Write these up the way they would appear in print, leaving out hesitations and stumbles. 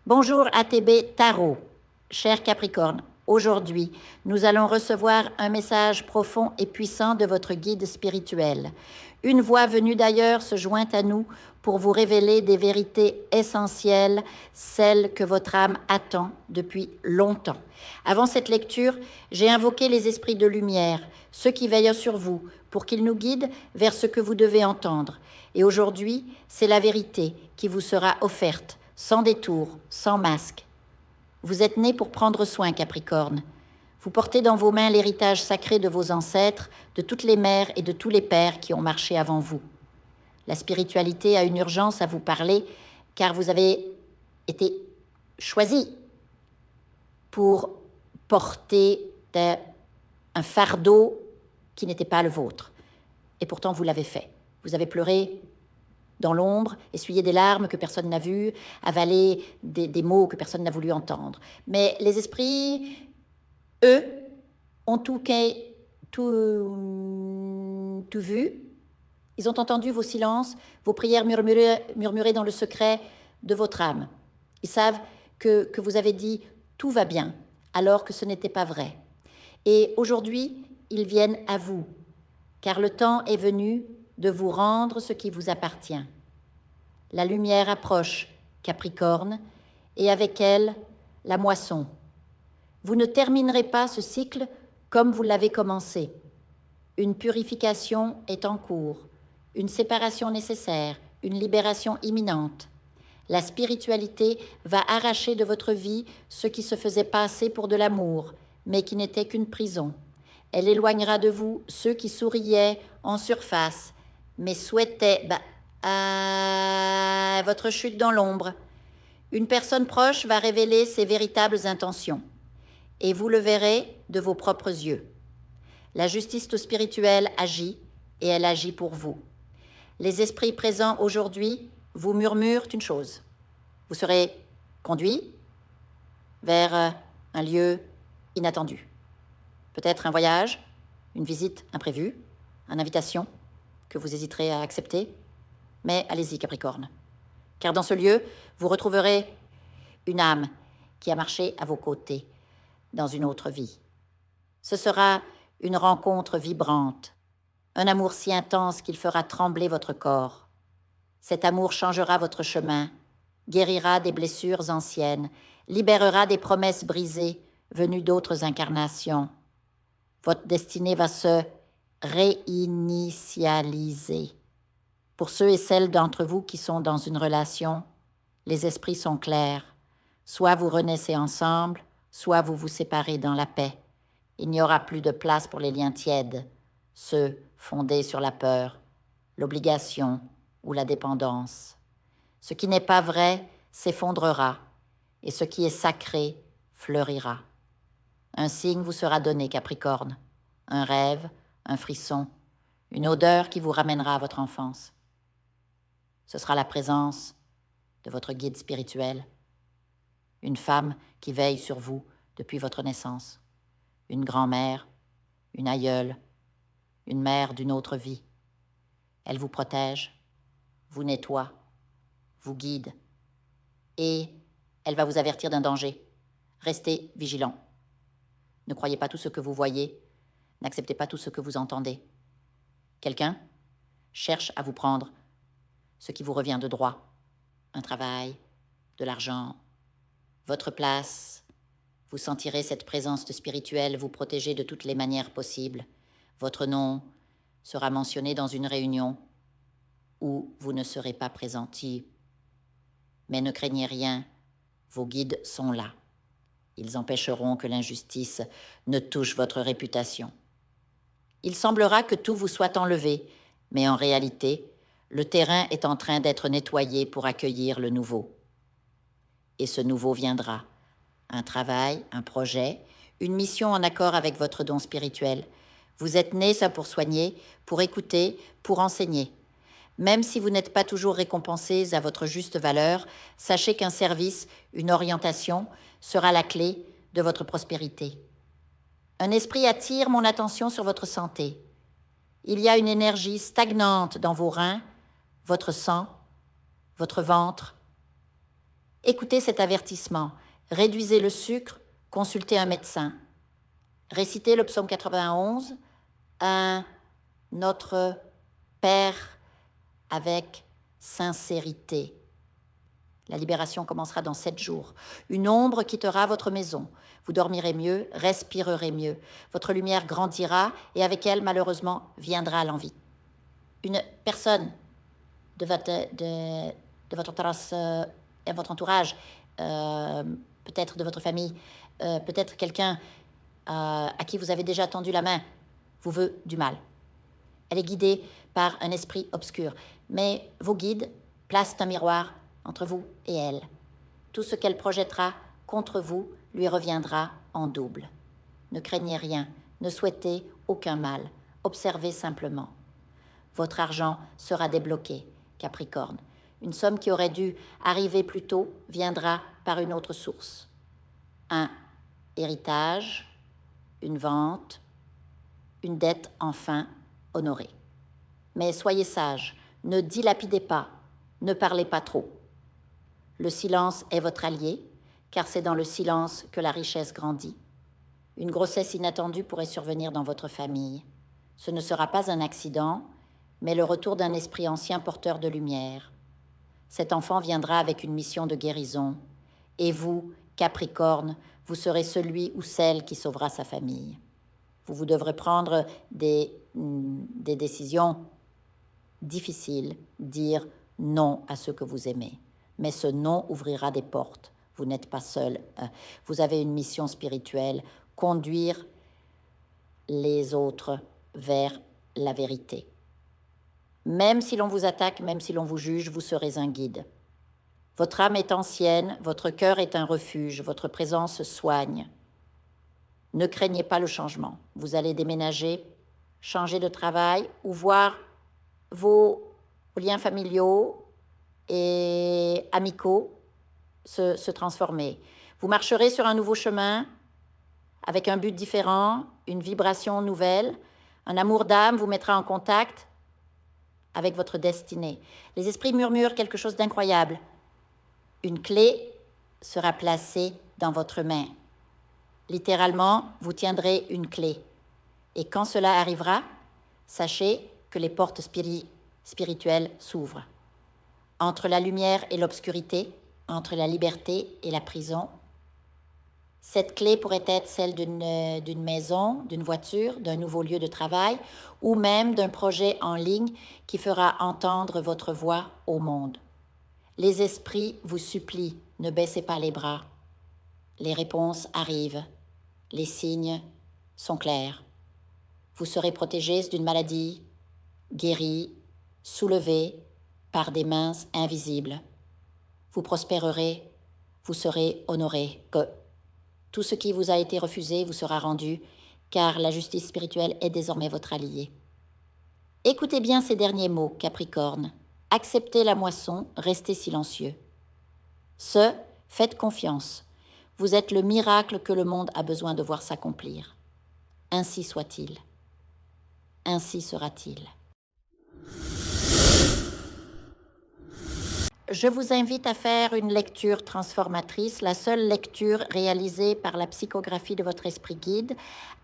Bonjour ATB Tarot, cher Capricorne. Aujourd'hui, nous allons recevoir un message profond et puissant de votre guide spirituel. Une voix venue d'ailleurs se joint à nous pour vous révéler des vérités essentielles, celles que votre âme attend depuis longtemps. Avant cette lecture, j'ai invoqué les esprits de lumière, ceux qui veillent sur vous, pour qu'ils nous guident vers ce que vous devez entendre. Et aujourd'hui, c'est la vérité qui vous sera offerte, sans détour, sans masque. Vous êtes né pour prendre soin, Capricorne. Vous portez dans vos mains l'héritage sacré de vos ancêtres, de toutes les mères et de tous les pères qui ont marché avant vous. La spiritualité a une urgence à vous parler, car vous avez été choisi pour porter un fardeau qui n'était pas le vôtre. Et pourtant, vous l'avez fait. Vous avez pleuré dans l'ombre, essuyé des larmes que personne n'a vues, avalé des mots que personne n'a voulu entendre. Mais les esprits, eux, ont tout vu. Ils ont entendu vos silences, vos prières murmurées dans le secret de votre âme. Ils savent que vous avez dit « tout va bien », alors que ce n'était pas vrai. Et aujourd'hui, ils viennent à vous, car le temps est venu de vous rendre ce qui vous appartient. La lumière approche, Capricorne, et avec elle, la moisson. Vous ne terminerez pas ce cycle comme vous l'avez commencé. Une purification est en cours, une séparation nécessaire, une libération imminente. La spiritualité va arracher de votre vie ce qui se faisait passer pour de l'amour, mais qui n'était qu'une prison. Elle éloignera de vous ceux qui souriaient en surface, mais souhaitaient votre chute dans l'ombre. Une personne proche va révéler ses véritables intentions, et vous le verrez de vos propres yeux. La justice spirituelle agit, et elle agit pour vous. Les esprits présents aujourd'hui vous murmurent une chose. Vous serez conduit vers un lieu inattendu. Peut-être un voyage, une visite imprévue, une invitation que vous hésiterez à accepter. Mais allez-y, Capricorne. Car dans ce lieu, vous retrouverez une âme qui a marché à vos côtés dans une autre vie. Ce sera une rencontre vibrante, un amour si intense qu'il fera trembler votre corps. Cet amour changera votre chemin, guérira des blessures anciennes, libérera des promesses brisées venues d'autres incarnations. Votre destinée va se réinitialiser. Pour ceux et celles d'entre vous qui sont dans une relation, les esprits sont clairs. Soit vous renaissez ensemble, soit vous vous séparez dans la paix. Il n'y aura plus de place pour les liens tièdes, ceux fondés sur la peur, l'obligation ou la dépendance. Ce qui n'est pas vrai s'effondrera, et ce qui est sacré fleurira. Un signe vous sera donné, Capricorne, un rêve, un frisson, une odeur qui vous ramènera à votre enfance. Ce sera la présence de votre guide spirituel, une femme qui veille sur vous depuis votre naissance, une grand-mère, une aïeule, une mère d'une autre vie. Elle vous protège, vous nettoie, vous guide, et elle va vous avertir d'un danger. Restez vigilant. Ne croyez pas tout ce que vous voyez, n'acceptez pas tout ce que vous entendez. Quelqu'un cherche à vous prendre ce qui vous revient de droit, un travail, de l'argent, votre place. Vous sentirez cette présence spirituelle vous protéger de toutes les manières possibles. Votre nom sera mentionné dans une réunion où vous ne serez pas présenti. Mais ne craignez rien, vos guides sont là. Ils empêcheront que l'injustice ne touche votre réputation. Il semblera que tout vous soit enlevé, mais en réalité, le terrain est en train d'être nettoyé pour accueillir le nouveau. Et ce nouveau viendra. Un travail, un projet, une mission en accord avec votre don spirituel. Vous êtes né ça pour soigner, pour écouter, pour enseigner. Même si vous n'êtes pas toujours récompensés à votre juste valeur, sachez qu'un service, une orientation, sera la clé de votre prospérité. Un esprit attire mon attention sur votre santé. Il y a une énergie stagnante dans vos reins, votre sang, votre ventre Écoutez cet avertissement. Réduisez le sucre, consultez un médecin. Récitez le psaume 91, un Notre Père avec sincérité. La libération commencera dans 7 jours. Une ombre quittera votre maison. Vous dormirez mieux, respirerez mieux. Votre lumière grandira et avec elle, malheureusement, viendra l'envie. Une personne de votre entourage, peut-être de votre famille, peut-être quelqu'un à qui vous avez déjà tendu la main, vous veut du mal. Elle est guidée par un esprit obscur. Mais vos guides placent un miroir entre vous et elle. Tout ce qu'elle projettera contre vous lui reviendra en double. Ne craignez rien, ne souhaitez aucun mal, observez simplement. Votre argent sera débloqué, Capricorne. Une somme qui aurait dû arriver plus tôt viendra par une autre source. Un héritage, une vente, une dette enfin honorée. Mais soyez sage, ne dilapidez pas, ne parlez pas trop. Le silence est votre allié, car c'est dans le silence que la richesse grandit. Une grossesse inattendue pourrait survenir dans votre famille. Ce ne sera pas un accident, mais le retour d'un esprit ancien porteur de lumière. Cet enfant viendra avec une mission de guérison. Et vous, Capricorne, vous serez celui ou celle qui sauvera sa famille. Vous devrez prendre des décisions difficiles, dire non à ceux que vous aimez. Mais ce non ouvrira des portes. Vous n'êtes pas seul. Vous avez une mission spirituelle, conduire les autres vers la vérité. Même si l'on vous attaque, même si l'on vous juge, vous serez un guide. Votre âme est ancienne, votre cœur est un refuge, votre présence soigne. Ne craignez pas le changement. Vous allez déménager, changer de travail ou voir vos liens familiaux et amicaux se transformer. Vous marcherez sur un nouveau chemin avec un but différent, une vibration nouvelle. Un amour d'âme vous mettra en contact avec votre destinée. Les esprits murmurent quelque chose d'incroyable. Une clé sera placée dans votre main. Littéralement, vous tiendrez une clé. Et quand cela arrivera, sachez que les portes spirituelles s'ouvrent. Entre la lumière et l'obscurité, entre la liberté et la prison, cette clé pourrait être celle d'une maison, d'une voiture, d'un nouveau lieu de travail ou même d'un projet en ligne qui fera entendre votre voix au monde. Les esprits vous supplient, ne baissez pas les bras. Les réponses arrivent, les signes sont clairs. Vous serez protégé d'une maladie, guéri, soulevé par des mains invisibles. Vous prospérerez, vous serez honoré, que tout ce qui vous a été refusé vous sera rendu, car la justice spirituelle est désormais votre allié. Écoutez bien ces derniers mots, Capricorne. Acceptez la moisson, restez silencieux. Faites confiance. Vous êtes le miracle que le monde a besoin de voir s'accomplir. Ainsi soit-il. Ainsi sera-t-il. Je vous invite à faire une lecture transformatrice, la seule lecture réalisée par la psychographie de votre esprit guide,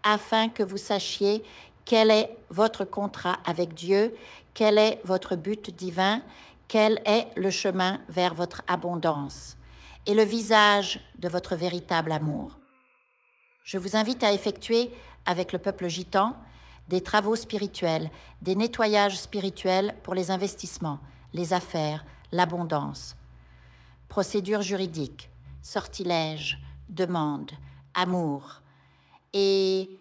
afin que vous sachiez quel est votre contrat avec Dieu, quel est votre but divin, quel est le chemin vers votre abondance et le visage de votre véritable amour. Je vous invite à effectuer avec le peuple gitan des travaux spirituels, des nettoyages spirituels pour les investissements, les affaires, l'abondance. Procédures juridiques, sortilèges, demandes, amour. Et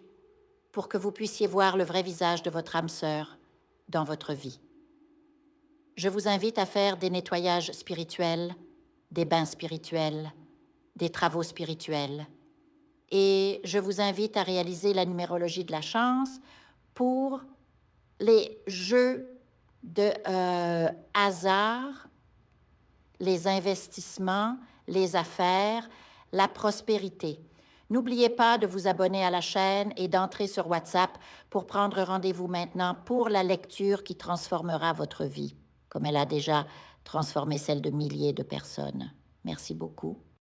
pour que vous puissiez voir le vrai visage de votre âme sœur dans votre vie. Je vous invite à faire des nettoyages spirituels, des bains spirituels, des travaux spirituels. Et je vous invite à réaliser la numérologie de la chance pour les jeux de hasard, les investissements, les affaires, la prospérité. N'oubliez pas de vous abonner à la chaîne et d'entrer sur WhatsApp pour prendre rendez-vous maintenant pour la lecture qui transformera votre vie, comme elle a déjà transformé celle de milliers de personnes. Merci beaucoup.